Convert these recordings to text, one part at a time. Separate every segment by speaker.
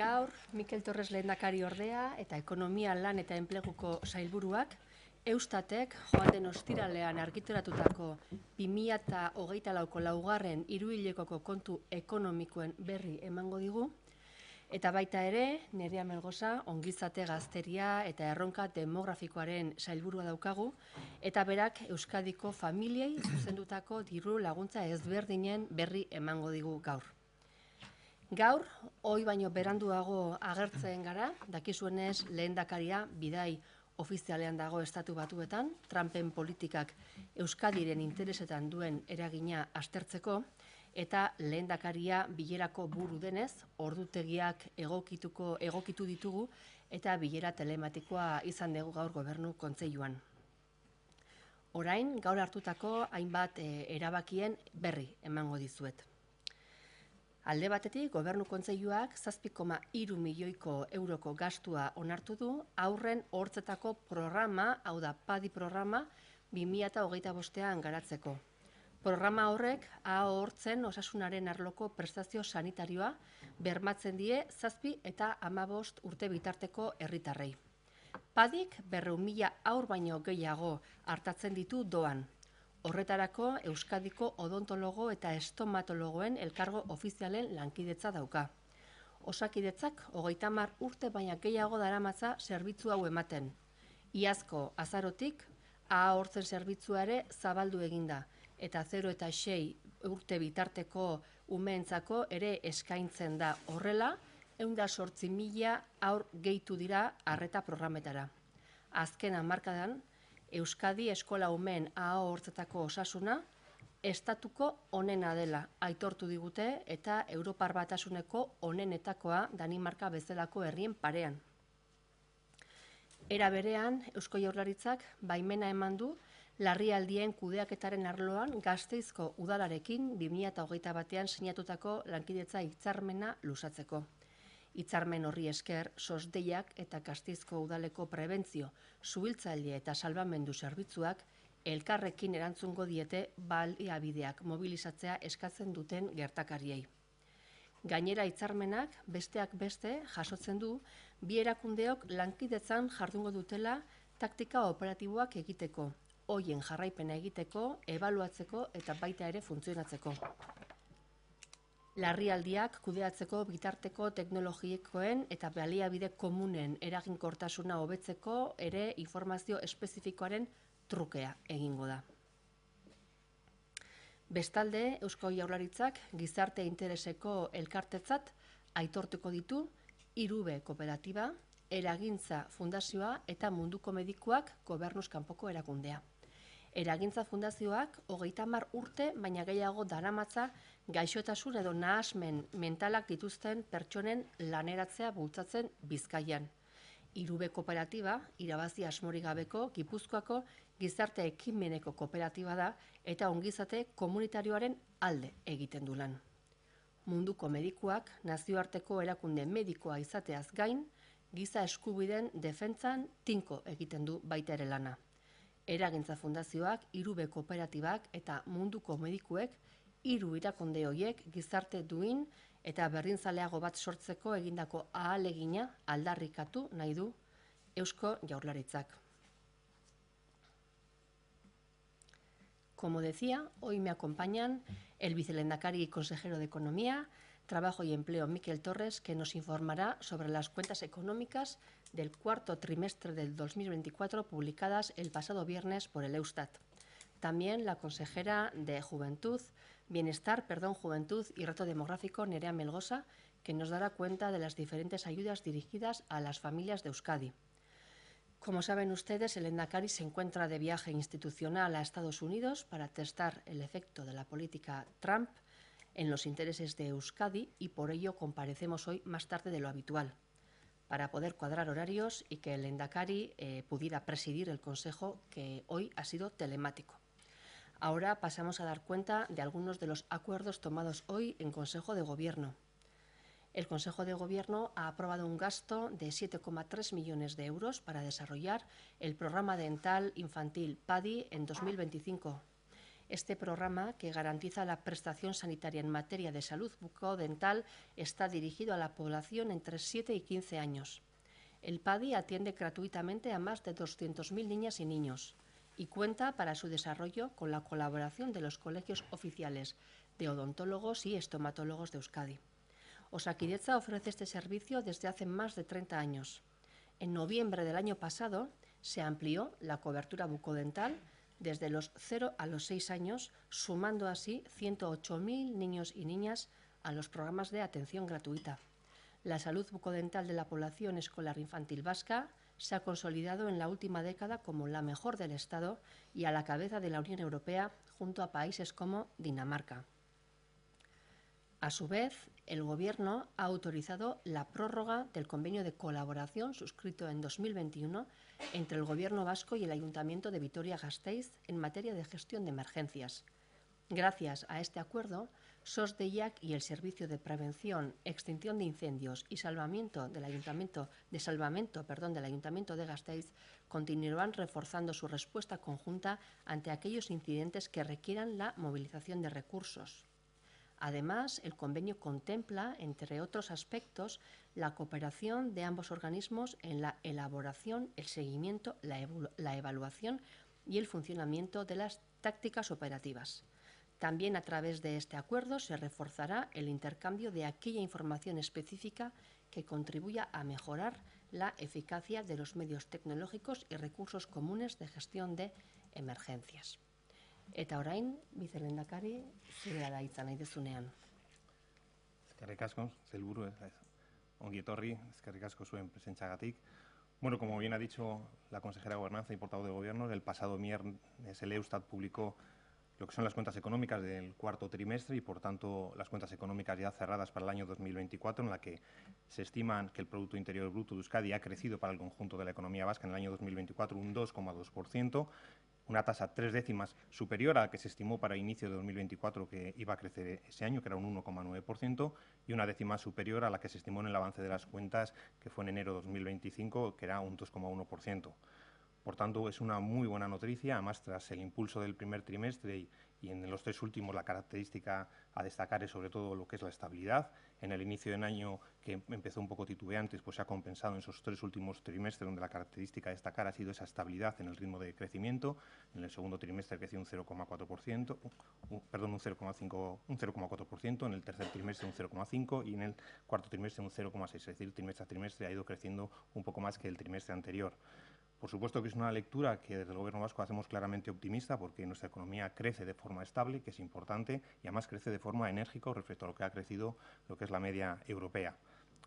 Speaker 1: Gaur, Mikel Torres lehendakari ordea eta ekonomia lan eta enpleguko sailburuak, Eustatek joan den ostiralean argitaratutako 2024ko laugarren hiruhilekoko kontu ekonomikoen berri emango digu, eta baita ere, Nerea Melgosa ongizate gazteria eta erronka demografikoaren sailburua daukagu, eta berak Euskadiko familiei zuzendutako diru laguntza ezberdinen berri emango digu gaur. Gaur, hoi baino beranduago agertzen gara, dakizuenez lehendakaria bidai ofizialean dago Estatu Batuetan, Trumpen politikak Euskadiren interesetan duen eragina aztertzeko, eta lehendakaria bilerako buru denez, ordutegiak egokitu ditugu, eta bilera telematikoa izan dugu gaur gobernu kontseiluan. Orain, gaur hartutako hainbat erabakien berri emango dizuet. Alde batetik, gobernu kontseiluak 7,3 milioiko euroko gastua onartu du haurren hortzetako programa, hau da PADI programa, 2025an garatzeko. Programa horrek hortzen osasunaren arloko prestazio sanitarioa bermatzen die 7 eta 15 urte bitarteko herritarrei. PADIk 200.000 haur baino gehiago artatzen ditu doan. Horretarako Euskadiko odontologo eta estomatologoen elkargo ofizialen lankidetza dauka. Osakidetzak 30 urte baina gehiago daramatza zerbitzu hau ematen. Iazko azarotik hortzen zerbitzua ere zabaldu eginda, eta 0 eta 6 urte bitarteko umeentzako ere eskaintzen da horrela, 108.000 haur gehitu dira arreta programetara. Azken hamarkadan, Euskadi eskola umeen hortzetako osasuna estatuko onena dela aitortu digute eta Europar Batasuneko onenetakoa Danimarka bezalako herrien parean. Era berean, Eusko Jaurlaritzak baimena eman du larrialdien kudeaketaren arloan Gasteizko udalarekin 2021an sinatutako lankidetza hitzarmena luzatzeko. Hitzarmen horri esker, SOS-deiak eta Gasteizko udaleko prebentzio, suhiltzaile eta salbamendu zerbitzuak elkarrekin erantzungo diete baliabideak mobilizatzea eskatzen duten gertakariei. Gainera hitzarmenak besteak beste jasotzen du bi erakundeok lankidetzan jardungo dutela taktika operatiboak egiteko, hoien jarraipena egiteko, ebaluatzeko eta baita ere funtzionatzeko. Larrialdiak kudeatzeko bitarteko teknologikoen eta baliabide komunen eraginkortasuna hobetzeko ere informazio espezifikoaren trukea egingo da. Bestalde, Eusko Jaurlaritzak gizarte intereseko elkartetzat aitortuko ditu 3B kooperatiba, Eragintza Fundazioa eta Munduko Medikuak gobernuz kanpoko erakundea. Eragintza Fundazioak 30 urte baina gehiago daramatza gaixotasun edo nahasmen mentalak dituzten pertsonen laneratzea bultzatzen Bizkaian. 3B kooperatiba, irabazi asmorik gabeko Gipuzkoako gizarte ekimeneko kooperatiba da eta ongizate komunitarioaren alde egiten du lan. Munduko Medikuak nazioarteko erakunde medikoa izateaz gain, giza eskubideen defentsan tinko egiten du baita ere lana. Eragintza Fundazioak, 3B kooperatibak eta Munduko Medikuek 3 irakunde horiek gizarte duin eta berdinzaleago bat sortzeko egindako ahalegina aldarrikatu nahi du Eusko Jaurlaritzak. Como decía, hoy me acompañan el vicelehendakari y consejero de Economía, Trabajo y Empleo Mikel Torres, que nos informará sobre las cuentas económicas del cuarto trimestre del 2024 publicadas el pasado viernes por el Eustat. También la consejera de Juventud y Reto Demográfico, Nerea Melgosa, que nos dará cuenta de las diferentes ayudas dirigidas a las familias de Euskadi. Como saben ustedes, el lehendakari se encuentra de viaje institucional a Estados Unidos para testar el efecto de la política Trump en los intereses de Euskadi y por ello comparecemos hoy más tarde de lo habitual, para poder cuadrar horarios y que el lehendakari pudiera presidir el consejo que hoy ha sido telemático. Ahora pasamos a dar cuenta de algunos de los acuerdos tomados hoy en Consejo de Gobierno. El Consejo de Gobierno ha aprobado un gasto de 7,3 millones de euros para desarrollar el programa dental infantil PADI en 2025. Este programa, que garantiza la prestación sanitaria en materia de salud bucodental, está dirigido a la población entre 7 y 15 años. El PADI atiende gratuitamente a más de 200.000 niñas y niños y cuenta para su desarrollo con la colaboración de los colegios oficiales de odontólogos y estomatólogos de Euskadi. Osakidetza ofrece este servicio desde hace más de 30 años. En noviembre del año pasado se amplió la cobertura bucodental desde los 0 a los 6 años, sumando así 108.000 niños y niñas a los programas de atención gratuita. La salud bucodental de la población escolar infantil vasca se ha consolidado en la última década como la mejor del Estado y a la cabeza de la Unión Europea junto a países como Dinamarca. A su vez, el Gobierno ha autorizado la prórroga del convenio de colaboración suscrito en 2021 entre el Gobierno vasco y el Ayuntamiento de Vitoria-Gasteiz en materia de gestión de emergencias. Gracias a este acuerdo, SOS-DEIAC y el Servicio de Prevención, Extinción de Incendios y Salvamento del Ayuntamiento de Gasteiz continuarán reforzando su respuesta conjunta ante aquellos incidentes que requieran la movilización de recursos. Además, el convenio contempla, entre otros aspectos, la cooperación de ambos organismos en la elaboración, el seguimiento, la evaluación y el funcionamiento de las tácticas operativas. También a través de este acuerdo se reforzará el intercambio de aquella información específica que contribuya a mejorar la eficacia de los medios tecnológicos y recursos comunes de gestión de emergencias. Eta orain, Vicelehendakari, zurea da hitza nahi duzunean.
Speaker 2: Eskerrik asko, sailburu, ongi etorri, eskerrik asko zuen presentziagatik. Bueno, como bien ha dicho la consejera de Gobernanza y portavoz de Gobierno, el pasado viernes el Eustat publicó lo que son las cuentas económicas del cuarto trimestre y, por tanto, las cuentas económicas ya cerradas para el año 2024, en la que se estima que el Producto Interior Bruto de Euskadi ha crecido para el conjunto de la economía vasca en el año 2024 un 2,2%, una tasa 3 décimas superior a la que se estimó para inicio de 2024 que iba a crecer ese año, que era un 1,9%, y una décima superior a la que se estimó en el avance de las cuentas, que fue en enero de 2025, que era un 2,1%. Por tanto, es una muy buena noticia, además tras el impulso del primer trimestre y en los tres últimos la característica a destacar es sobre todo lo que es la estabilidad. En el inicio del año, que empezó un poco titubeantes, pues se ha compensado en esos tres últimos trimestres, donde la característica a destacar ha sido esa estabilidad en el ritmo de crecimiento. En el segundo trimestre creció un 0,4%, un 0,4%, en el tercer trimestre un 0,5% y en el cuarto trimestre un 0,6%, es decir, trimestre a trimestre ha ido creciendo un poco más que el trimestre anterior. Por supuesto que es una lectura que desde el Gobierno vasco hacemos claramente optimista porque nuestra economía crece de forma estable, que es importante, y además crece de forma enérgica respecto a lo que ha crecido lo que es la media europea.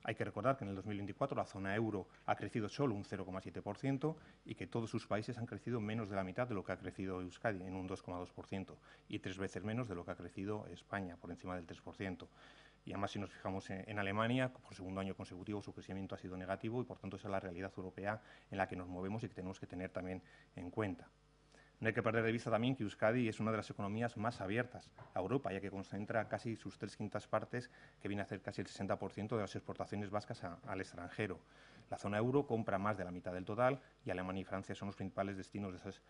Speaker 2: Hay que recordar que en el 2024 la zona euro ha crecido solo un 0,7% y que todos sus países han crecido menos de la mitad de lo que ha crecido Euskadi, en un 2,2%, y 3 veces menos de lo que ha crecido España, por encima del 3%. Y además, si nos fijamos en Alemania, por segundo año consecutivo su crecimiento ha sido negativo y, por tanto, esa es la realidad europea en la que nos movemos y que tenemos que tener también en cuenta. No hay que perder de vista también que Euskadi es una de las economías más abiertas a Europa, ya que concentra casi sus 3/5 partes, que viene a ser casi el 60% de las exportaciones vascas al extranjero. La zona euro compra más de la mitad del total y Alemania y Francia son los principales destinos de esas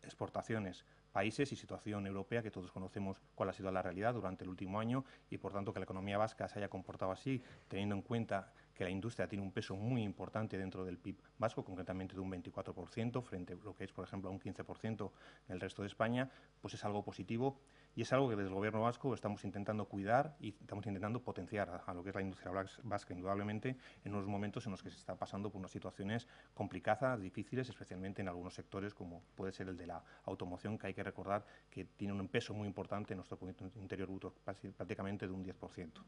Speaker 2: exportaciones. Países y situación europea que todos conocemos cuál ha sido la realidad durante el último año y, por tanto, que la economía vasca se haya comportado así, teniendo en cuenta que la industria tiene un peso muy importante dentro del PIB vasco, concretamente de un 24%, frente a lo que es, por ejemplo, a un 15% en el resto de España, pues es algo positivo y es algo que desde el Gobierno vasco estamos intentando cuidar y estamos intentando potenciar a lo que es la industria vasca, indudablemente, en unos momentos en los que se está pasando por unas situaciones complicadas, difíciles, especialmente en algunos sectores, como puede ser el de la automoción, que hay que recordar que tiene un peso muy importante en nuestro Producto Interior Bruto, prácticamente de un 10%.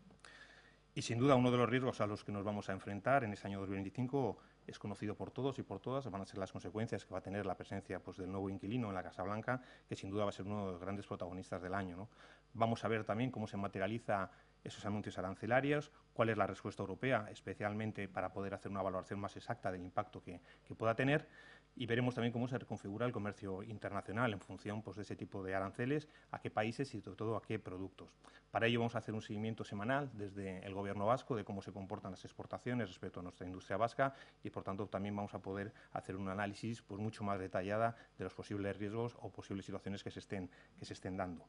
Speaker 2: Y sin duda uno de los riesgos a los que nos vamos a enfrentar en ese año 2025 es conocido por todos y por todas, van a ser las consecuencias que va a tener la presencia del nuevo inquilino en la Casa Blanca, que sin duda va a ser uno de los grandes protagonistas del año, ¿no? Vamos a ver también cómo se materializa esos anuncios arancelarios, cuál es la respuesta europea, especialmente para poder hacer una valoración más exacta del impacto que pueda tener. Y veremos también cómo se reconfigura el comercio internacional en función pues, de ese tipo de aranceles, a qué países y sobre todo a qué productos. Para ello vamos a hacer un seguimiento semanal desde el Gobierno vasco de cómo se comportan las exportaciones respecto a nuestra industria vasca y, por tanto, también vamos a poder hacer un análisis pues, mucho más detallada de los posibles riesgos o posibles situaciones que se estén dando.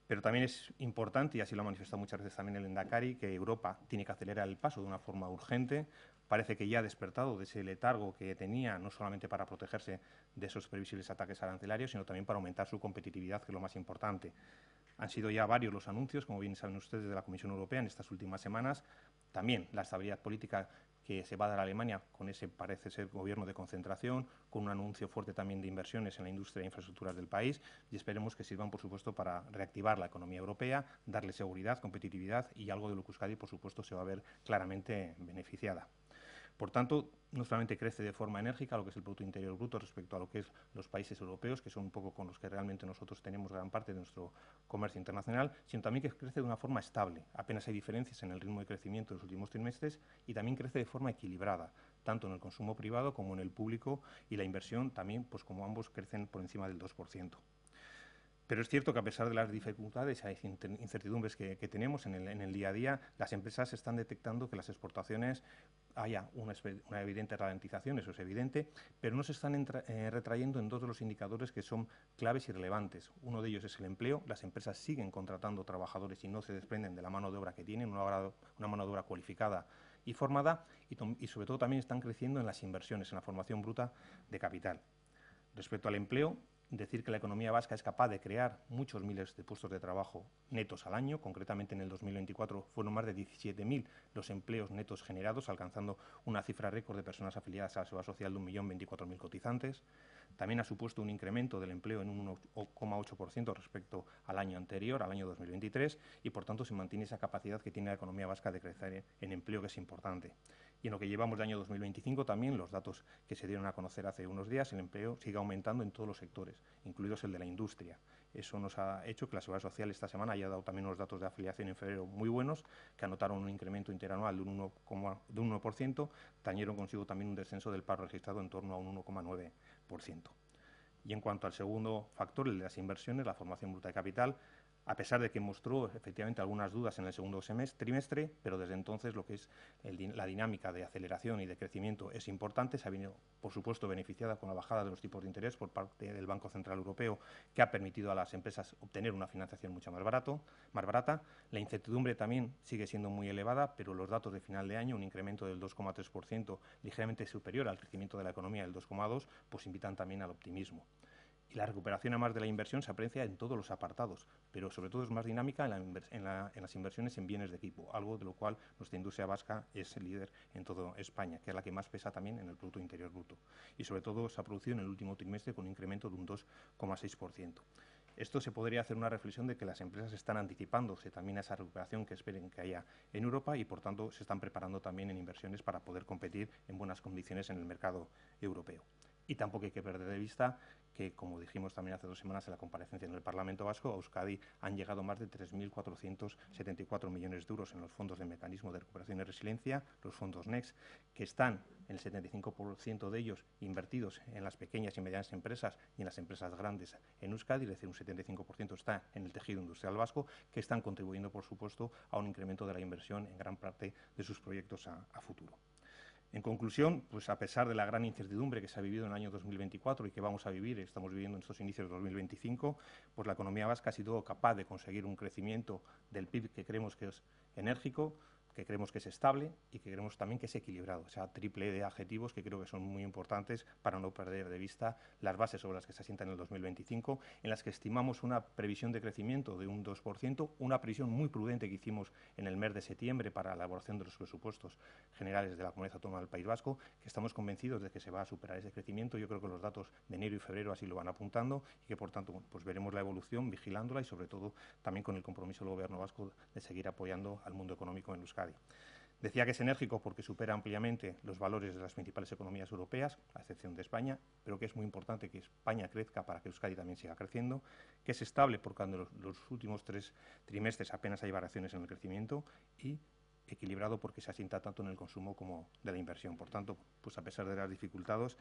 Speaker 2: Pero también es importante, y así lo ha manifestado muchas veces también el Endacari, que Europa tiene que acelerar el paso de una forma urgente. Parece que ya ha despertado de ese letargo que tenía, no solamente para protegerse de esos previsibles ataques arancelarios, sino también para aumentar su competitividad, que es lo más importante. Han sido ya varios los anuncios, como bien saben ustedes, de la Comisión Europea en estas últimas semanas. También la estabilidad política que se va a dar a Alemania con ese, parece ser, gobierno de concentración, con un anuncio fuerte también de inversiones en la industria e infraestructuras del país, y esperemos que sirvan, por supuesto, para reactivar la economía europea, darle seguridad, competitividad y algo de lo que Euskadi, por supuesto, se va a ver claramente beneficiada. Por tanto, no solamente crece de forma enérgica lo que es el Producto Interior Bruto respecto a lo que es los países europeos, que son un poco con los que realmente nosotros tenemos gran parte de nuestro comercio internacional, sino también que crece de una forma estable. Apenas hay diferencias en el ritmo de crecimiento de los últimos trimestres y también crece de forma equilibrada, tanto en el consumo privado como en el público, y la inversión también, pues como ambos crecen por encima del 2%. Pero es cierto que a pesar de las dificultades y incertidumbres que tenemos en el día a día, las empresas están detectando que las exportaciones haya una evidente ralentización, eso es evidente, pero no se están retrayendo en dos de los indicadores que son claves y relevantes. Uno de ellos es el empleo. Las empresas siguen contratando trabajadores y no se desprenden de la mano de obra que tienen, una mano de obra cualificada y formada, y sobre todo también están creciendo en las inversiones, en la formación bruta de capital. Respecto al empleo, decir que la economía vasca es capaz de crear muchos miles de puestos de trabajo netos al año. Concretamente, en el 2024 fueron más de 17.000 los empleos netos generados, alcanzando una cifra récord de personas afiliadas a la Seguridad Social de 1.024.000 cotizantes. También ha supuesto un incremento del empleo en un 1,8% respecto al año anterior, al año 2023, y por tanto se mantiene esa capacidad que tiene la economía vasca de crecer en empleo, que es importante. Y en lo que llevamos de año 2025 también, los datos que se dieron a conocer hace unos días, el empleo sigue aumentando en todos los sectores, incluidos el de la industria. Eso nos ha hecho que la Seguridad Social esta semana haya dado también unos datos de afiliación en febrero muy buenos, que anotaron un incremento interanual de un 1%, trajeron consigo también un descenso del paro registrado en torno a un 1,9%. Y en cuanto al segundo factor, el de las inversiones, la formación bruta de capital, a pesar de que mostró efectivamente algunas dudas en el segundo trimestre, pero desde entonces lo que es la dinámica de aceleración y de crecimiento es importante. Se ha venido, por supuesto, beneficiada con la bajada de los tipos de interés por parte del Banco Central Europeo, que ha permitido a las empresas obtener una financiación mucho más barata. La incertidumbre también sigue siendo muy elevada, pero los datos de final de año, un incremento del 2,3%, ligeramente superior al crecimiento de la economía del 2,2%, pues invitan también al optimismo. Y la recuperación, además de la inversión, se aprecia en todos los apartados, pero sobre todo es más dinámica en las inversiones en bienes de equipo, algo de lo cual nuestra industria vasca es el líder en toda España, que es la que más pesa también en el Producto Interior Bruto. Y sobre todo se ha producido en el último trimestre con un incremento de un 2,6%. Esto se podría hacer una reflexión de que las empresas están anticipándose también a esa recuperación que esperen que haya en Europa y, por tanto, se están preparando también en inversiones para poder competir en buenas condiciones en el mercado europeo. Y tampoco hay que perder de vista que, como dijimos también hace 2 semanas en la comparecencia en el Parlamento Vasco, a Euskadi han llegado más de 3.474 millones de euros en los fondos del Mecanismo de Recuperación y Resiliencia, los fondos NEXT, que están el 75% de ellos invertidos en las pequeñas y medianas empresas y en las empresas grandes en Euskadi, es decir, un 75% está en el tejido industrial vasco, que están contribuyendo, por supuesto, a un incremento de la inversión en gran parte de sus proyectos a futuro. En conclusión, pues a pesar de la gran incertidumbre que se ha vivido en el año 2024 y que vamos a vivir, estamos viviendo en estos inicios de 2025, pues la economía vasca ha sido capaz de conseguir un crecimiento del PIB que creemos que es enérgico, que creemos que es estable y que creemos también que es equilibrado. O sea, triple de adjetivos que creo que son muy importantes para no perder de vista las bases sobre las que se asienta en el 2025, en las que estimamos una previsión de crecimiento de un 2%, una previsión muy prudente que hicimos en el mes de septiembre para la elaboración de los presupuestos generales de la Comunidad Autónoma del País Vasco, que estamos convencidos de que se va a superar ese crecimiento. Yo creo que los datos de enero y febrero así lo van apuntando y que, por tanto, pues veremos la evolución, vigilándola y, sobre todo, también con el compromiso del Gobierno vasco de seguir apoyando al mundo económico en Euskadi. Decía que es enérgico porque supera ampliamente los valores de las principales economías europeas, a excepción de España, pero que es muy importante que España crezca para que Euskadi también siga creciendo, que es estable porque en los últimos 3 trimestres apenas hay variaciones en el crecimiento y equilibrado porque se asienta tanto en el consumo como de la inversión. Por tanto, pues a pesar de las dificultades,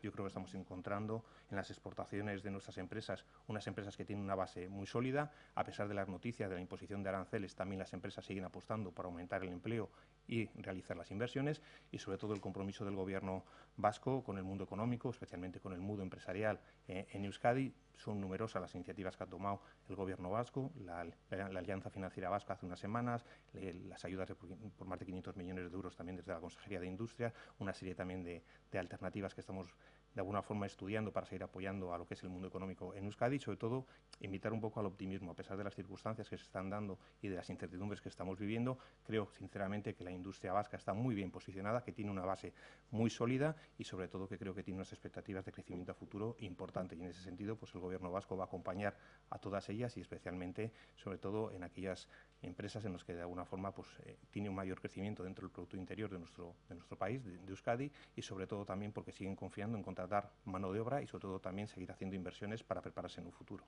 Speaker 2: yo creo que estamos encontrando en las exportaciones de nuestras empresas unas empresas que tienen una base muy sólida. A pesar de las noticias de la imposición de aranceles, también las empresas siguen apostando por aumentar el empleo y realizar las inversiones, y sobre todo el compromiso del Gobierno vasco con el mundo económico, especialmente con el mundo empresarial en Euskadi. Son numerosas las iniciativas que ha tomado el Gobierno vasco, la Alianza Financiera Vasca hace unas semanas, las ayudas por más de 500 millones de euros también desde la Consejería de Industria, una serie también de alternativas que estamos de alguna forma estudiando para seguir apoyando a lo que es el mundo económico en Euskadi, y sobre todo invitar un poco al optimismo. A pesar de las circunstancias que se están dando y de las incertidumbres que estamos viviendo, creo sinceramente que la industria vasca está muy bien posicionada, que tiene una base muy sólida y sobre todo que creo que tiene unas expectativas de crecimiento a futuro importantes, y en ese sentido pues el Gobierno vasco va a acompañar a todas ellas, y especialmente sobre todo en aquellas empresas en las que de alguna forma pues tiene un mayor crecimiento dentro del Producto Interior de nuestro país, de Euskadi, y sobre todo también porque siguen confiando en contratar mano de obra y sobre todo también seguir haciendo inversiones para prepararse en un futuro.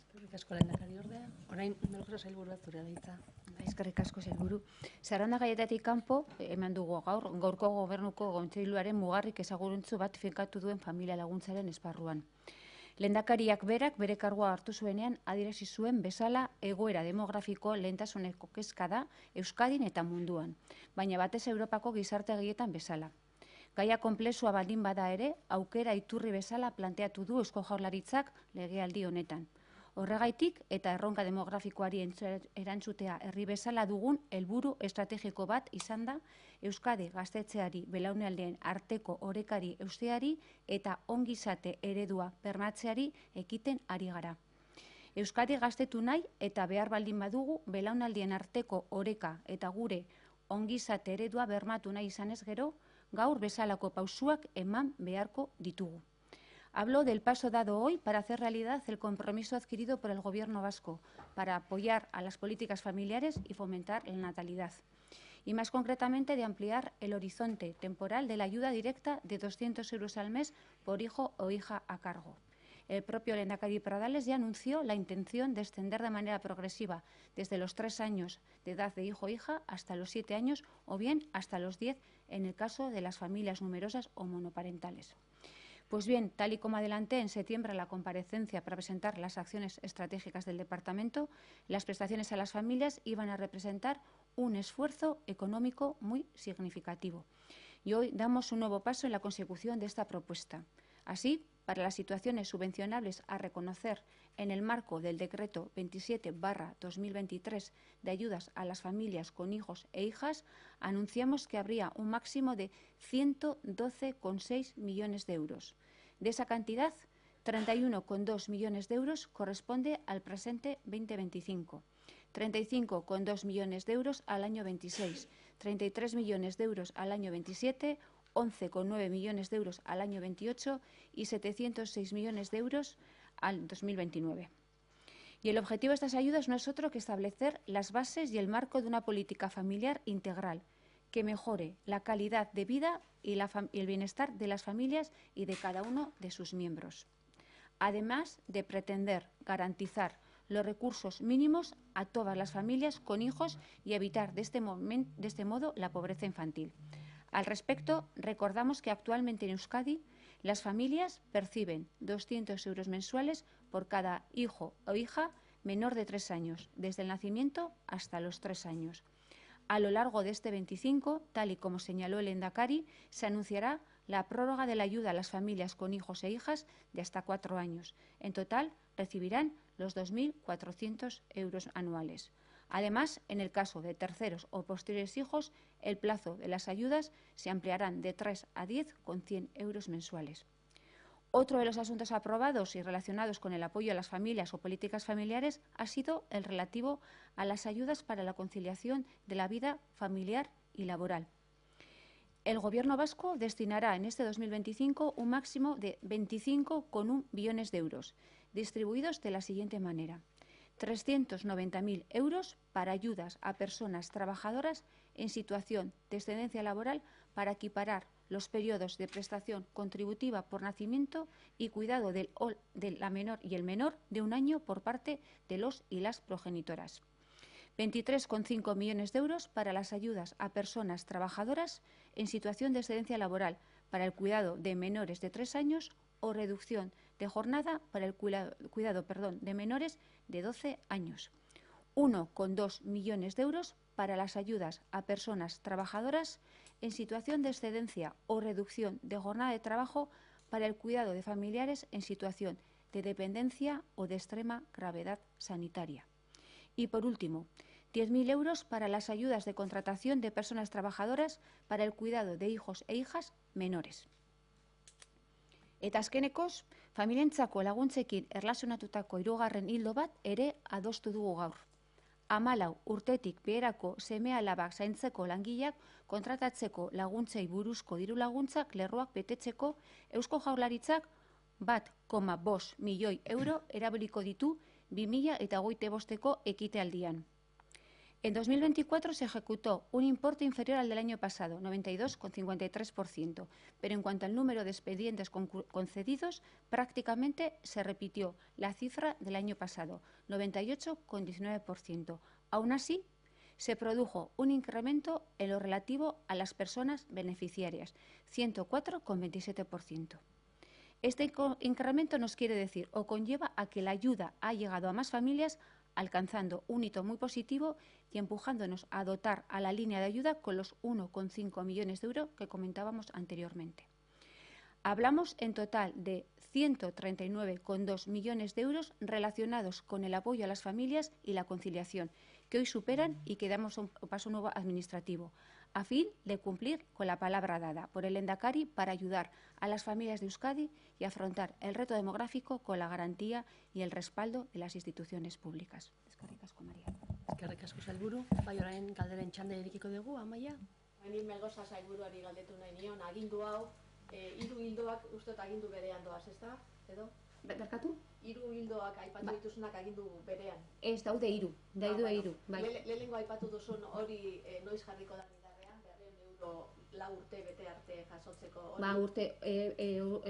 Speaker 1: Eskerrik asko lehendakariordea. Orain Melgozo sailburua zurea da hitza.
Speaker 3: Eskerrik asko sailburu. Zerrenda gaietatik kanpo, hemen dugu gaurko gobernuko kontseiluaren mugarrik ezaguruntzu bat finkatu duen familia laguntzaren esparruan. Lehendakariak berak bere kargua hartu zuenean adierazi zuen bezala egoera demografiko lehentasuneko kezka da Euskadin eta munduan, baina batez Europako gizartegietan bezala. Gaia konplexua baldin bada ere, aukera iturri bezala planteatu du Eusko Jaurlaritzak legealdi honetan. Horregaitik eta erronka demografikoari erantzutea herri bezala dugun helburu estrategiko bat izan da Euskadi gaztetzeari, belaunaldien arteko orekari eusteari eta ongizate eredua bermatzeari ekiten ari gara. Euskadi gaztetu nahi eta behar baldin badugu belaunaldien arteko oreka eta gure ongizate eredua bermatu nahi izanez gero, gaur bezalako pausuak eman beharko ditugu. Hablo del paso dado hoy para hacer realidad el compromiso adquirido por el Gobierno vasco para apoyar a las políticas familiares y fomentar la natalidad. Y más concretamente de ampliar el horizonte temporal de la ayuda directa de 200 euros al mes por hijo o hija a cargo. El propio lehendakari Pradales ya anunció la intención de extender de manera progresiva desde los 3 años de edad de hijo o hija hasta los 7 años o bien hasta los 10 en el caso de las familias numerosas o monoparentales. Pues bien, tal y como adelanté en septiembre la comparecencia para presentar las acciones estratégicas del Departamento, las prestaciones a las familias iban a representar un esfuerzo económico muy significativo. Y hoy damos un nuevo paso en la consecución de esta propuesta. Así, para las situaciones subvencionables a reconocer en el marco del Decreto 27/2023 de ayudas a las familias con hijos e hijas, anunciamos que habría un máximo de 112,6 millones de euros. De esa cantidad, 31,2 millones de euros corresponde al presente 2025, 35,2 millones de euros al año 26, 33 millones de euros al año 27, 11,9 millones de euros al año 28 y 706 millones de euros al 2029. Y el objetivo de estas ayudas no es otro que establecer las bases y el marco de una política familiar integral que mejore la calidad de vida y el bienestar de las familias y de cada uno de sus miembros. Además de pretender garantizar los recursos mínimos a todas las familias con hijos y evitar de este modo la pobreza infantil. Al respecto, recordamos que actualmente en Euskadi las familias perciben 200 euros mensuales por cada hijo o hija menor de 3 años, desde el nacimiento hasta los 3 años. A lo largo de este 25, tal y como señaló el lehendakari, se anunciará la prórroga de la ayuda a las familias con hijos e hijas de hasta 4 años. En total, recibirán los 2.400 euros anuales. Además, en el caso de terceros o posteriores hijos, el plazo de las ayudas se ampliarán de 3 a 10 con 100 euros mensuales. Otro de los asuntos aprobados y relacionados con el apoyo a las familias o políticas familiares ha sido el relativo a las ayudas para la conciliación de la vida familiar y laboral. El Gobierno vasco destinará en este 2025 un máximo de 25,1 billones de euros, distribuidos de la siguiente manera. 390.000 euros para ayudas a personas trabajadoras en situación de excedencia laboral para equiparar los periodos de prestación contributiva por nacimiento y cuidado de la menor y el menor de 1 año por parte de los y las progenitoras. 23,5 millones de euros para las ayudas a personas trabajadoras en situación de excedencia laboral para el cuidado de menores de 3 años o reducción de jornada para el cuidado de menores de 12 años. 1,2 millones de euros para las ayudas a personas trabajadoras en situación de excedencia o reducción de jornada de trabajo para el cuidado de familiares en situación de dependencia o de extrema gravedad sanitaria. Y, por último, 10.000 euros para las ayudas de contratación de personas trabajadoras para el cuidado de hijos e hijas menores. Eta azkenekoz, familientzako laguntzekin erlazionatutako hirugarren ildo bat ere adostu dugu gaur. 14 urtetik beherako seme-alabak zaintzeko langileak kontratatzeko laguntzei buruzko diru laguntzak lerroak betetzeko Eusko Jaurlaritzak 1,5 milioi euro erabiliko ditu 2025ko ekitaldian. En 2024 se ejecutó un importe inferior al del año pasado, 92,53%, pero en cuanto al número de expedientes concedidos, prácticamente se repitió la cifra del año pasado, 98,19%. Aún así, se produjo un incremento en lo relativo a las personas beneficiarias, 104,27%. Este incremento nos quiere decir o conlleva a que la ayuda ha llegado a más familias, alcanzando un hito muy positivo y empujándonos a dotar a la línea de ayuda con los 1,5 millones de euros que comentábamos anteriormente. Hablamos en total de 139,2 millones de euros relacionados con el apoyo a las familias y la conciliación, que hoy superan y que damos un paso nuevo administrativo, a fin de cumplir con la palabra dada por el Lehendakari para ayudar a las familias de Euskadi y afrontar el reto demográfico con la garantía y el respaldo de las instituciones públicas. Eskerrik asko, María.
Speaker 1: Eskerrik asko sailburu, bai orain galderen txanda irekiko dugu, Amaia.
Speaker 4: Ni Melgoza sailburuari galdetu nahi nion, agindu hau, hiru ildoak uste agindu berean doaz, ezta? Edo?
Speaker 3: Berkatu?
Speaker 4: Hiru ildoak aipatu dituzunak agindu berean.
Speaker 3: Ez daude hiru, hiru.
Speaker 4: Lehenengo aipatu duzun hori noiz jarriko da indarrean, 200 euro 4 urte bete arte jasotzeko hori.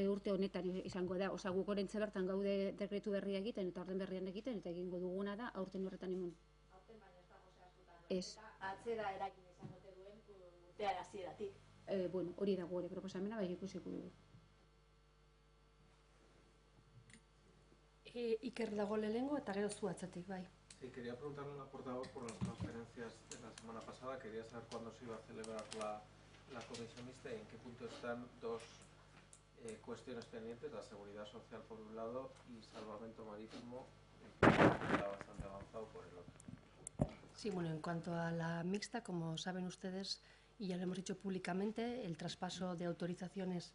Speaker 3: Urte honetan izango da. Osa, guk orentze bertan gaude dekretu berria egiten eta orden berrian egiten eta egingo duguna da aurten horretan eman.
Speaker 4: Aurten baina ez dago zehaztutan.
Speaker 3: Ez.
Speaker 4: Atzera eragin izango duen urtea hasieratik.
Speaker 3: Hori da gure proposamena, bai ikusiko dugu.
Speaker 1: Iker dago lehenengo eta gero zu atzatik, bai.
Speaker 5: Sí, quería preguntarle a la portavoz por las transferencias de la semana pasada. Quería saber cuándo se iba a celebrar la comisión mixta y en qué punto están dos cuestiones pendientes, la seguridad social por un lado y salvamento marítimo, que está bastante avanzado por el otro.
Speaker 1: Sí, bueno, en cuanto a la mixta, como saben ustedes, y ya lo hemos dicho públicamente, el traspaso de autorizaciones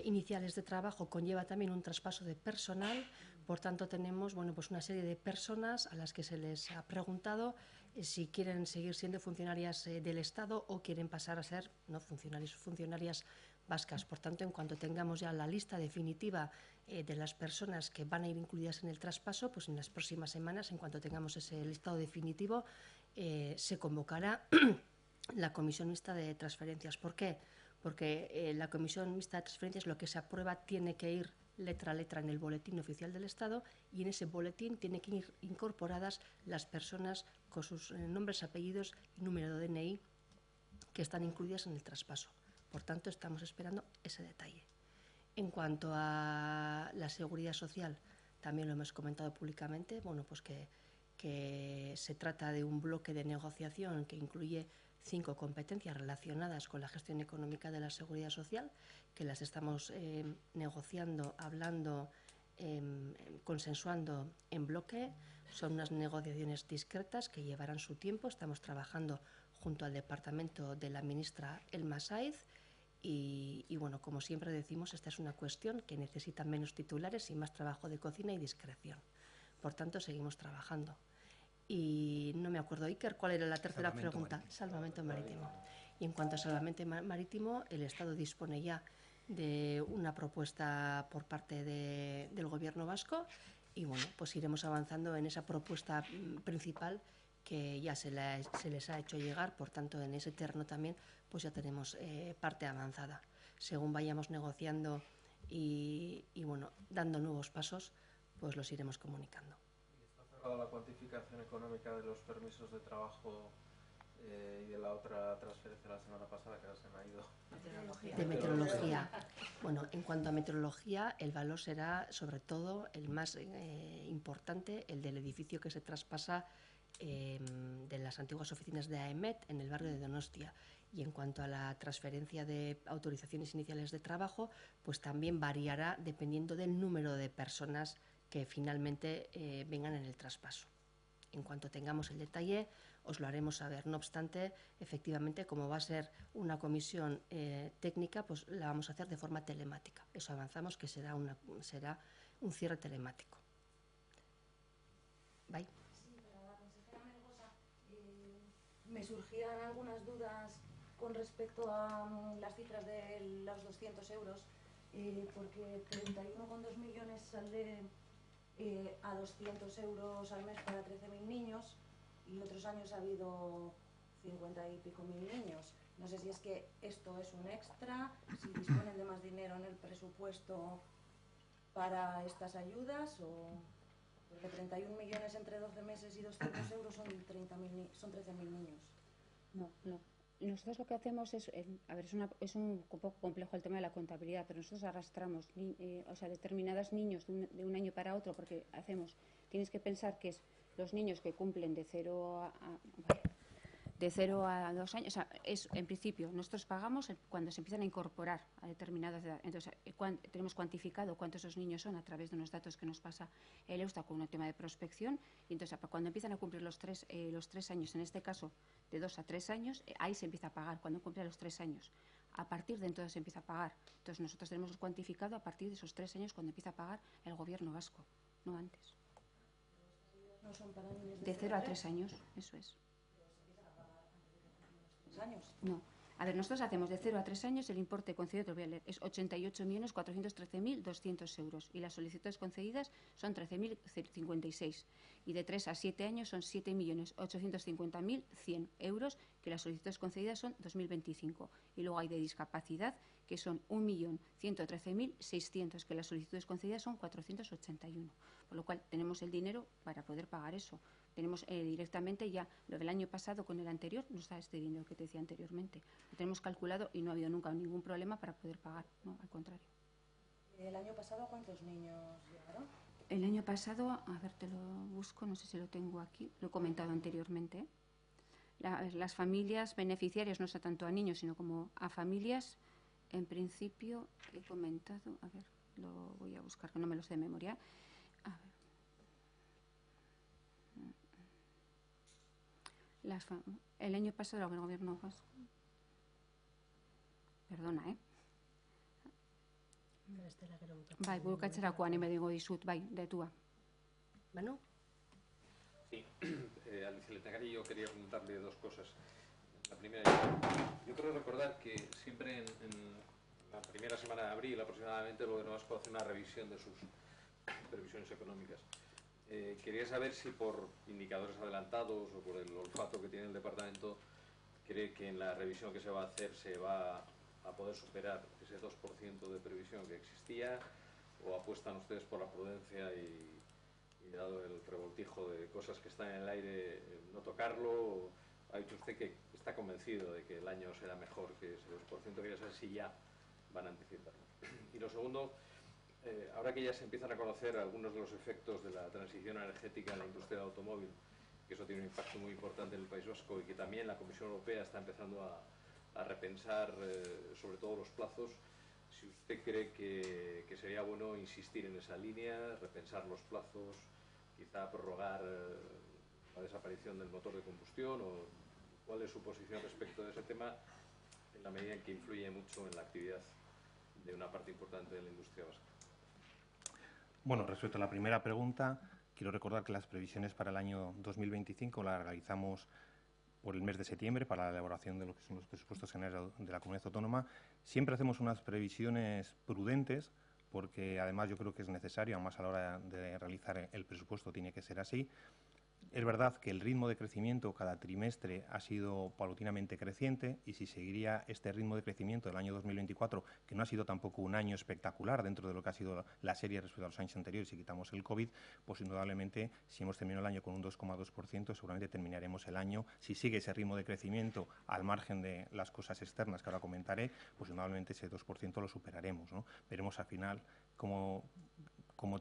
Speaker 1: iniciales de trabajo conlleva también un traspaso de personal. Por tanto, tenemos pues una serie de personas a las que se les ha preguntado si quieren seguir siendo funcionarias del Estado o quieren pasar a ser funcionarias vascas. Por tanto, en cuanto tengamos ya la lista definitiva de las personas que van a ir incluidas en el traspaso, pues en las próximas semanas, en cuanto tengamos ese listado definitivo, se convocará la comisión mixta de transferencias. ¿Por qué? Porque la comisión mixta de transferencias, lo que se aprueba, tiene que ir letra a letra en el boletín oficial del Estado y en ese boletín tienen que ir incorporadas las personas con sus nombres, apellidos y número de DNI que están incluidas en el traspaso. Por tanto, estamos esperando ese detalle. En cuanto a la seguridad social, también lo hemos comentado públicamente, pues que se trata de un bloque de negociación que incluye 5 competencias relacionadas con la gestión económica de la seguridad social, que las estamos negociando, hablando, consensuando en bloque. Son unas negociaciones discretas que llevarán su tiempo. Estamos trabajando junto al departamento de la ministra Elma Saiz y como siempre decimos, esta es una cuestión que necesita menos titulares y más trabajo de cocina y discreción. Por tanto, seguimos trabajando. Y no me acuerdo, Iker, ¿cuál era la tercera pregunta? Salvamento marítimo. Y en cuanto a salvamento marítimo, el Estado dispone ya de una propuesta por parte del Gobierno vasco y pues iremos avanzando en esa propuesta principal que ya se les ha hecho llegar. Por tanto, en ese terreno también pues ya tenemos parte avanzada. Según vayamos negociando y dando nuevos pasos, pues los iremos comunicando.
Speaker 5: dejado la cuantificación económica de los permisos de trabajo y de la otra transferencia la semana pasada, que ahora se me ha ido.
Speaker 1: De meteorología. Bueno, en cuanto a meteorología, el valor será sobre todo el más importante, el del edificio que se traspasa de las antiguas oficinas de AEMET en el barrio de Donostia. Y en cuanto a la transferencia de autorizaciones iniciales de trabajo, pues también variará dependiendo del número de personas que finalmente vengan en el traspaso. En cuanto tengamos el detalle, os lo haremos saber. No obstante, efectivamente, como va a ser una comisión técnica, pues la vamos a hacer de forma telemática. Eso avanzamos, que será un cierre telemático. ¿Vale?
Speaker 6: Sí, para la consejera Melgosa, me surgían algunas dudas con respecto a las cifras de los 200 euros, porque 31,2 millones sale a 200 euros al mes para 13.000 niños y otros años ha habido 50 y pico mil niños. No sé si es que esto es un extra, si disponen de más dinero en el presupuesto para estas ayudas, o porque 31 millones entre 12 meses y 200 euros son 13.000 niños.
Speaker 3: No. Nosotros lo que hacemos es, a ver, es un poco complejo el tema de la contabilidad, pero nosotros arrastramos determinados niños de un año para otro, porque tienes que pensar que es los niños que cumplen de 0 a 2 años, o sea, en principio, nosotros pagamos cuando se empiezan a incorporar a determinadas edades. Entonces, tenemos cuantificado cuántos esos niños son a través de unos datos que nos pasa el Eustat con un tema de prospección, y entonces cuando empiezan a cumplir los tres años, en este caso de 2 a 3 años, ahí se empieza a pagar, cuando cumple los 3 años. A partir de entonces se empieza a pagar. Entonces, nosotros tenemos cuantificado a partir de esos 3 años cuando empieza a pagar el gobierno vasco, no antes.
Speaker 6: No son para niños
Speaker 3: de 0 a 3 años, eso es.
Speaker 6: Años.
Speaker 3: No. A ver, nosotros hacemos de 0 a 3 años el importe concedido, te lo voy a leer, es 88.413.200 euros y las solicitudes concedidas son 13.056 y de 3 a 7 años son 7.850.100 euros, que las solicitudes concedidas son 2.025 y luego hay de discapacidad que son 1.113.600, que las solicitudes concedidas son 481, por lo cual tenemos el dinero para poder pagar eso. Tenemos directamente ya lo del año pasado con el anterior, no está este dinero que te decía anteriormente. Lo tenemos calculado y no ha habido nunca ningún problema para poder pagar, no, al contrario.
Speaker 6: ¿El año pasado cuántos niños llegaron?
Speaker 3: El año pasado, a ver, te lo busco, no sé si lo tengo aquí, lo he comentado anteriormente. Las familias beneficiarias, no sé tanto a niños, sino como a familias, en principio he comentado, a ver, lo voy a buscar, que no me lo sé de memoria. A ver. El año pasado el gobierno vasco. Perdona, Bai, bukatzerakoan emengo dizut, bai, detua.
Speaker 1: Manu?
Speaker 7: Sí, al vicelehendakari yo quería preguntarle dos cosas. La primera, yo creo recordar que siempre en la primera semana de abril aproximadamente el gobierno vasco hace una revisión de sus previsiones económicas. Quería saber si por indicadores adelantados o por el olfato que tiene el departamento cree que en la revisión que se va a hacer se va a poder superar ese 2% de previsión que existía, o apuestan ustedes por la prudencia y dado el revoltijo de cosas que están en el aire, no tocarlo. Ha dicho usted que está convencido de que el año será mejor que ese 2%, quería saber si ya van a anticiparlo. Y lo segundo, ahora que ya se empiezan a conocer algunos de los efectos de la transición energética en la industria del automóvil, que eso tiene un impacto muy importante en el País Vasco y que también la Comisión Europea está empezando a repensar sobre todo los plazos, si usted cree que sería bueno insistir en esa línea, repensar los plazos, quizá prorrogar la desaparición del motor de combustión, o cuál es su posición respecto de ese tema en la medida en que influye mucho en la actividad de una parte importante de la industria vasca.
Speaker 2: Bueno, respecto a la primera pregunta, quiero recordar que las previsiones para el año 2025 las realizamos por el mes de septiembre para la elaboración de lo que son los presupuestos generales de la comunidad autónoma. Siempre hacemos unas previsiones prudentes, porque además yo creo que es necesario, además a la hora de realizar el presupuesto tiene que ser así. Es verdad que el ritmo de crecimiento cada trimestre ha sido paulatinamente creciente y si seguiría este ritmo de crecimiento del año 2024, que no ha sido tampoco un año espectacular dentro de lo que ha sido la serie respecto a los años anteriores, si quitamos el COVID, pues indudablemente si hemos terminado el año con un 2,2%, seguramente terminaremos el año, si sigue ese ritmo de crecimiento al margen de las cosas externas que ahora comentaré, pues indudablemente ese 2% lo superaremos, ¿no? Veremos al final cómo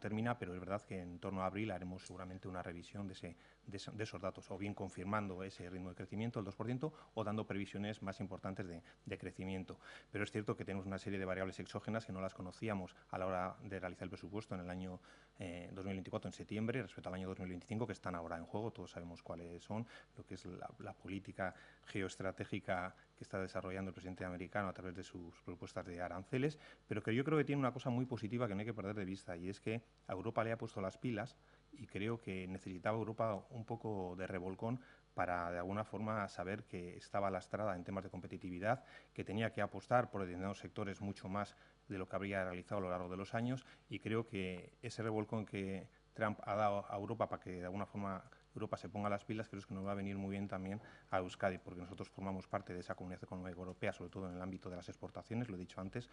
Speaker 2: termina, pero es verdad que en torno a abril haremos seguramente una revisión de esos datos, o bien confirmando ese ritmo de crecimiento, el 2%, o dando previsiones más importantes de crecimiento. Pero es cierto que tenemos una serie de variables exógenas que no las conocíamos a la hora de realizar el presupuesto en el año 2024, en septiembre, respecto al año 2025, que están ahora en juego. Todos sabemos cuáles son, lo que es la política geoestratégica que está desarrollando el presidente americano a través de sus propuestas de aranceles, pero que yo creo que tiene una cosa muy positiva que no hay que perder de vista, y es que a Europa le ha puesto las pilas y creo que necesitaba Europa un poco de revolcón para, de alguna forma, saber que estaba lastrada en temas de competitividad, que tenía que apostar por determinados sectores mucho más de lo que habría realizado a lo largo de los años, y creo que ese revolcón que Trump ha dado a Europa para que, de alguna forma, Europa se ponga las pilas, creo que nos va a venir muy bien también a Euskadi, porque nosotros formamos parte de esa comunidad económica europea, sobre todo en el ámbito de las exportaciones, lo he dicho antes,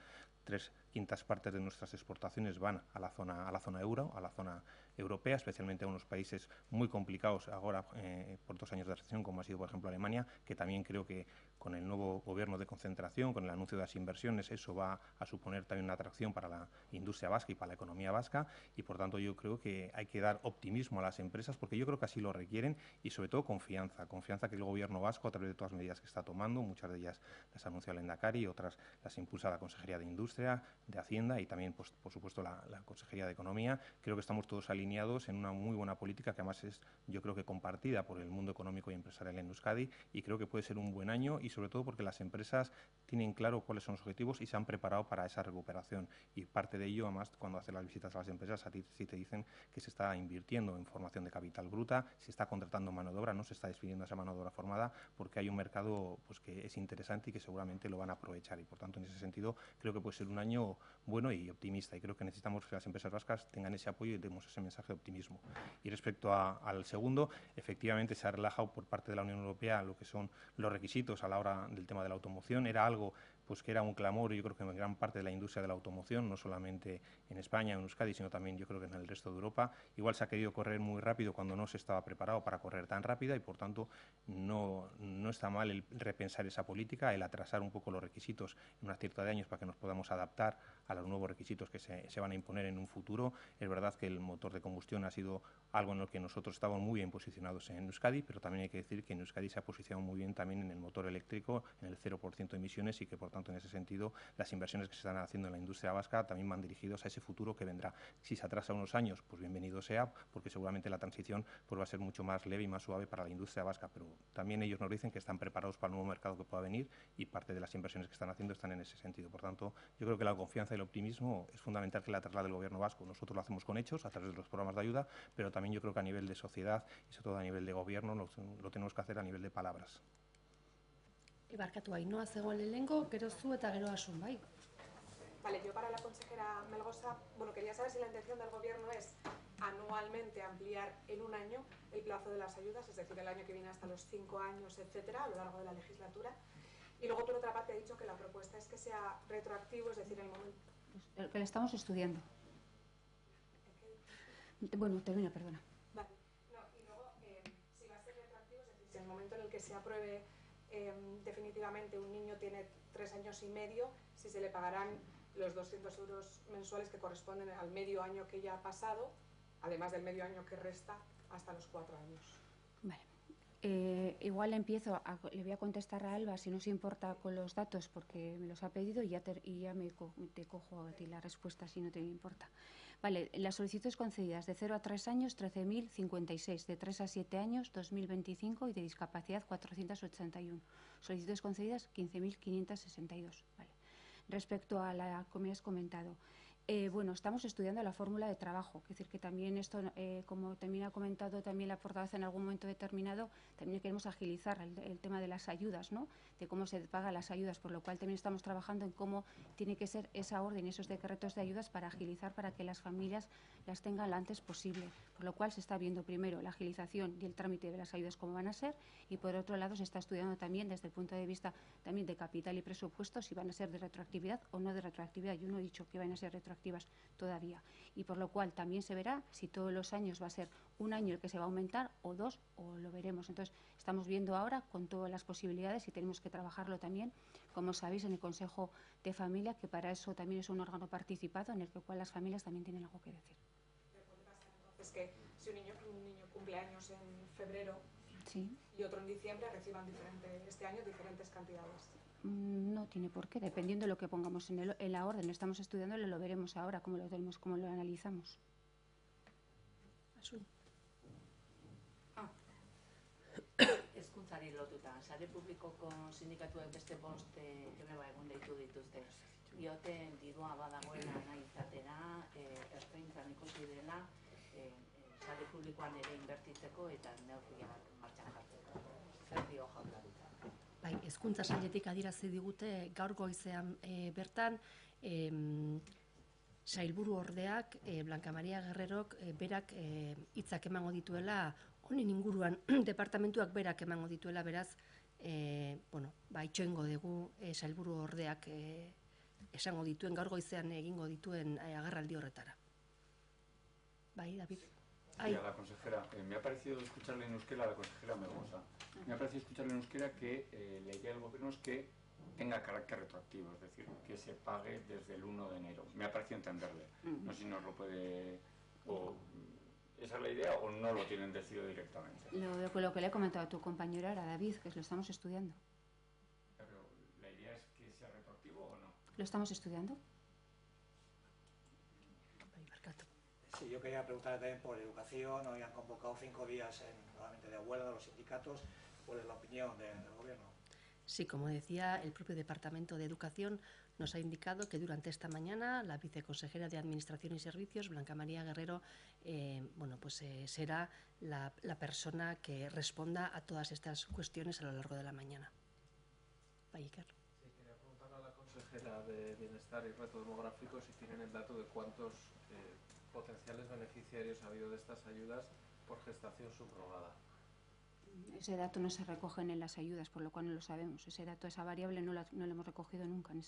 Speaker 2: 3/5 partes de nuestras exportaciones van a la zona euro, a la zona europea, especialmente a unos países muy complicados ahora por 2 años de recesión, como ha sido, por ejemplo, Alemania, que también creo que con el nuevo gobierno de concentración, con el anuncio de las inversiones, eso va a suponer también una atracción para la industria vasca y para la economía vasca, y por tanto yo creo que hay que dar optimismo a las empresas, porque yo creo que así lo requieren, y sobre todo confianza que el gobierno vasco, a través de todas las medidas que está tomando, muchas de ellas las anuncia el Lehendakari, otras las impulsa la Consejería de Industria, de Hacienda y también, pues, por supuesto, la Consejería de Economía. Creo que estamos todos alineados en una muy buena política que además es, yo creo que compartida por el mundo económico y empresarial en Euskadi, y creo que puede ser un buen año, y sobre todo porque las empresas tienen claro cuáles son los objetivos y se han preparado para esa recuperación, y parte de ello, además, cuando haces las visitas a las empresas, a ti sí te dicen que se está invirtiendo en formación de capital bruta, se está contratando mano de obra, no se está despidiendo esa mano de obra formada, porque hay un mercado, pues, que es interesante y que seguramente lo van a aprovechar, y por tanto en ese sentido creo que puede ser un año bueno y optimista, y creo que necesitamos que las empresas vascas tengan ese apoyo y demos ese mensaje de optimismo. Y respecto al segundo, efectivamente se ha relajado por parte de la Unión Europea lo que son los requisitos a la hora del tema de la automoción. Era algo, pues, que era un clamor, yo creo que en gran parte de la industria de la automoción, no solamente en España, en Euskadi, sino también yo creo que en el resto de Europa. Igual se ha querido correr muy rápido cuando no se estaba preparado para correr tan rápida, y por tanto no está mal el repensar esa política, el atrasar un poco los requisitos en una cierta de años para que nos podamos adaptar a los nuevos requisitos que se van a imponer en un futuro. Es verdad que el motor de combustión ha sido algo en lo que nosotros estábamos muy bien posicionados en Euskadi, pero también hay que decir que en Euskadi se ha posicionado muy bien también en el motor eléctrico, en el 0% de emisiones, y que por tanto en ese sentido las inversiones que se están haciendo en la industria vasca también van dirigidos a ese futuro que vendrá. Si se atrasa unos años, pues bienvenido sea, porque seguramente la transición, pues, va a ser mucho más leve y más suave para la industria vasca, pero también ellos nos dicen que están preparados para el nuevo mercado que pueda venir, y parte de las inversiones que están haciendo están en ese sentido. Por tanto, yo creo que la confianza y el optimismo es fundamental que la traslade el gobierno vasco. Nosotros lo hacemos con hechos, a través de los programas de ayuda, pero también yo creo que a nivel de sociedad y sobre todo a nivel de gobierno lo tenemos que hacer a nivel de palabras.
Speaker 1: Barkatu, Ainhoa zegoen lehenengo, gero zu eta gero Asun, bai?
Speaker 8: Vale, yo para la consejera Melgosa, bueno, quería saber si la intención del gobierno es anualmente ampliar en un año el plazo de las ayudas, es decir, el año que viene hasta los 5 años, etcétera, a lo largo de la legislatura. Y luego, por otra parte, ha dicho que la propuesta es que sea retroactivo, es decir, el momento...
Speaker 3: Que le estamos estudiando. Bueno, termina, perdona.
Speaker 8: Vale. No, y luego, si va a ser retroactivo, es decir, si en el momento en el que se apruebe definitivamente un niño tiene 3 años y medio, si se le pagarán los 200 euros mensuales que corresponden al medio año que ya ha pasado, además del medio año que resta hasta los 4 años.
Speaker 3: Vale. Igual le voy a contestar a Alba, si no se importa, con los datos, porque me los ha pedido, y ya te cojo a ti la respuesta, si no te importa. Vale, las solicitudes concedidas de 0 a 3 años, 13.056, de 3 a 7 años, 2.025, y de discapacidad, 481. Solicitudes concedidas, 15.562. Vale. Respecto a la que me has comentado, Bueno, estamos estudiando la fórmula de trabajo, es decir, que también esto, como también ha comentado también la portavoz en algún momento determinado, también queremos agilizar el tema de las ayudas, ¿no? De cómo se pagan las ayudas, por lo cual también estamos trabajando en cómo tiene que ser esa orden, esos decretos de ayudas para agilizar, para que las familias las tengan lo antes posible, por lo cual se está viendo primero la agilización y el trámite de las ayudas cómo van a ser, y por otro lado se está estudiando también desde el punto de vista también de capital y presupuesto si van a ser de retroactividad o no de retroactividad. Yo no he dicho que van a ser retroactivas todavía, y por lo cual también se verá si todos los años va a ser un año el que se va a aumentar o dos, o lo veremos. Entonces estamos viendo ahora con todas las posibilidades y tenemos que trabajarlo también, como sabéis, en el Consejo de Familia, que para eso también es un órgano participado en el cual las familias también tienen algo que decir.
Speaker 8: ¿Puede pasar entonces que si un niño cumple años en febrero
Speaker 3: Sí.
Speaker 8: y otro en diciembre reciban este año diferentes cantidades?
Speaker 3: No tiene por qué, dependiendo de lo que pongamos en la orden. Estamos estudiando, lo veremos ahora, cómo lo analizamos.
Speaker 9: Hezkuntzari lotuta, sare publikoko sindikatuek beste bost greba egun deitu dituzte. Diote dirua badagoela nahi izatera, ertzaintzan ikusi dela, sare publikoan ere inbertitzeko eta neurriak martxan jartzeko. Zer dio jaurlaritza?
Speaker 1: Bai, hezkuntza sailetik adierazi digute gaur goizean bertan sailburu ordeak Blanca Maria Guerrerok berak hitzak emango dituela, honen inguruan departamentuak berak emango dituela, beraz, itxoingo dugu sailburu ordeak esango dituen, gaur goizean egingo dituen agerraldi horretara. Bai, David.
Speaker 10: Sí, a la consejera. Me ha parecido escucharle en euskera a la consejera Melgosa. Me ha parecido escucharle en euskera que la idea del gobierno es que tenga carácter retroactivo, es decir, que se pague desde el 1 de enero. Me ha parecido entenderle. No sé si nos lo puede... ¿Esa es la idea o no lo tienen decidido directamente?
Speaker 3: Lo que le he comentado a tu compañero era David, que lo estamos estudiando.
Speaker 10: Pero ¿la idea es que sea retroactivo o no?
Speaker 3: ¿Lo estamos estudiando?
Speaker 11: Sí, yo quería preguntar también por educación. Hoy han convocado 5 días nuevamente de huelga los sindicatos. ¿Cuál es la opinión del gobierno?
Speaker 1: Sí, como decía, el propio Departamento de Educación nos ha indicado que durante esta mañana la viceconsejera de Administración y Servicios, Blanca María Guerrero, será la persona que responda a todas estas cuestiones a lo largo de la mañana. Iker.
Speaker 5: Sí, quería preguntarle a la consejera de Bienestar y Reto Demográfico si tienen el dato de cuántos potenciales beneficiarios ha habido de estas ayudas por gestación subrogada.
Speaker 3: Ese dato no se recoge en las ayudas, por lo cual no lo sabemos. Ese dato, esa variable no la hemos recogido nunca en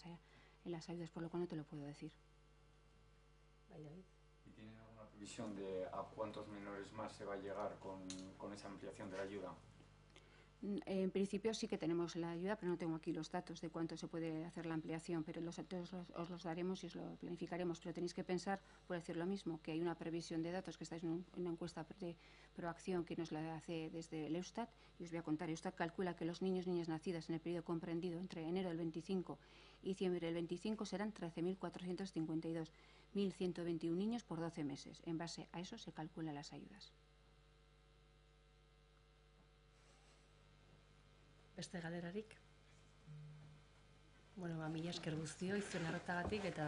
Speaker 3: las ayudas, por lo cual no te lo puedo decir.
Speaker 10: ¿Y tienen alguna previsión de a cuántos menores más se va a llegar con esa ampliación de la ayuda?
Speaker 3: En principio sí que tenemos la ayuda, pero no tengo aquí los datos de cuánto se puede hacer la ampliación, pero los datos os los daremos y os lo planificaremos. Pero tenéis que pensar, por decir lo mismo, que hay una previsión de datos, que estáis en una encuesta de proacción que nos la hace desde el Eustat, y os voy a contar. Eustat calcula que los niños y niñas nacidas en el periodo comprendido entre enero del 25 y diciembre del 25 serán 13.452, 1.121 niños por 12 meses. En base a eso se calculan las ayudas.
Speaker 1: Beste galerarik? Mila esker guztioi zuen arretagatik eta